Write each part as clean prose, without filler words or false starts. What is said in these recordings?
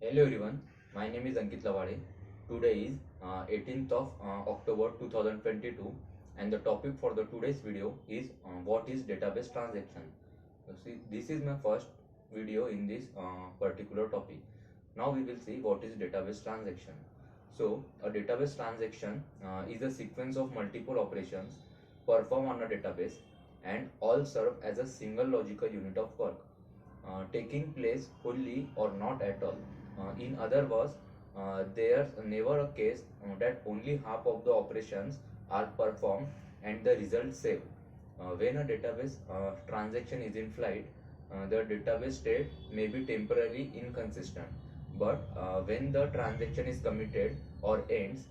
Hello everyone, my name is Ankit Lavade. Today is 18th of October 2022 and the topic for the today's video is what is database transaction. See, this is my first video in this particular topic. Now we will see what is database transaction. So a database transaction is a sequence of multiple operations performed on a database and all serve as a single logical unit of work taking place fully or not at all. In other words, there's never a case that only half of the operations are performed and the result saved. When a database transaction is in flight, the database state may be temporarily inconsistent. But when the transaction is committed or ends,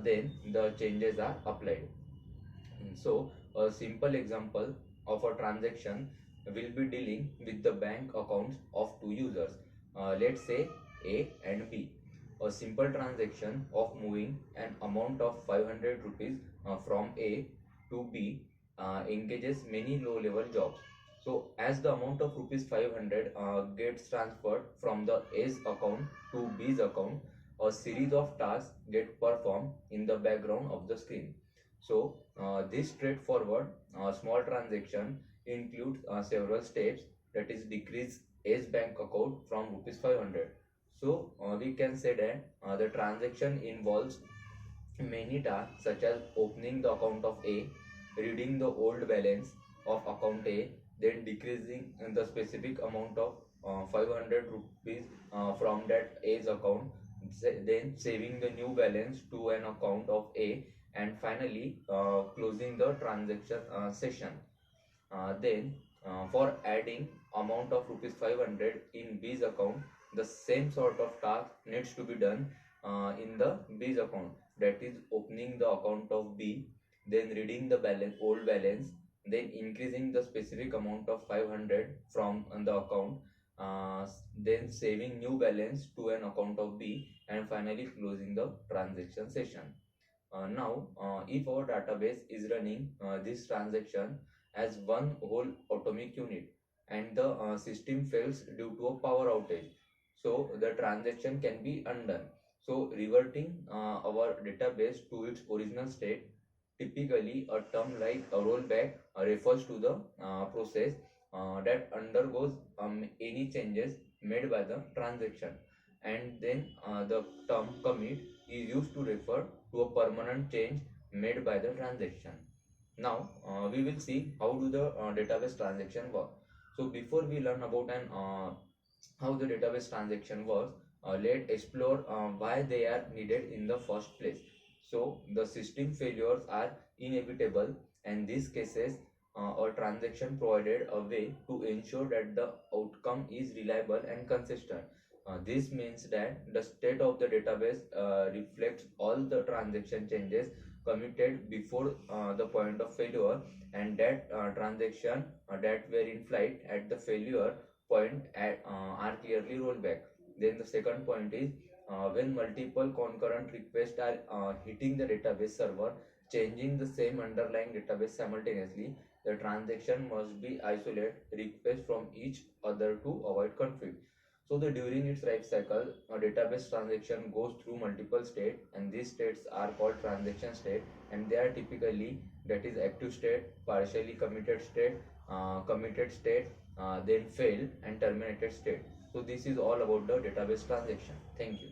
then the changes are applied. So, a simple example of a transaction will be dealing with the bank accounts of two users. Let's say A and B. A simple transaction of moving an amount of 500 rupees from A to B engages many low-level jobs. So, as the amount of rupees 500 gets transferred from the A's account to B's account, a series of tasks get performed in the background of the screen. So, this straightforward small transaction includes several steps, that is decrease A's bank account from rupees 500. So, we can say that the transaction involves many tasks such as opening the account of A, reading the old balance of account A, then decreasing the specific amount of 500 rupees from that A's account, then saving the new balance to an account of A, and finally closing the transaction session. Then for adding amount of rupees 500 in B's account, the same sort of task needs to be done in the B's account, that is opening the account of B, then reading the balance, old balance, then increasing the specific amount of 500 from the account, then saving new balance to an account of B, and finally closing the transaction session. Now, if our database is running this transaction as one whole atomic unit and the system fails due to a power outage, so the transaction can be undone. So reverting our database to its original state, typically a term like a rollback refers to the process that undergoes any changes made by the transaction, and then the term commit is used to refer to a permanent change made by the transaction. Now we will see how do the database transaction work. So before we learn about an how the database transaction works, let's explore why they are needed in the first place. So the system failures are inevitable, and these cases a transaction provided a way to ensure that the outcome is reliable and consistent. This means that the state of the database reflects all the transaction changes committed before the point of failure, and that transaction that were in flight at the failure point are clearly rolled back. Then the second point is when multiple concurrent requests are hitting the database server, changing the same underlying database simultaneously, the transaction must be isolate request from each other to avoid conflict. So the during its life cycle, a database transaction goes through multiple states, and these states are called transaction state, and they are typically, that is active state, partially committed state, then failed and terminated state. So this is all about the database transaction. Thank you.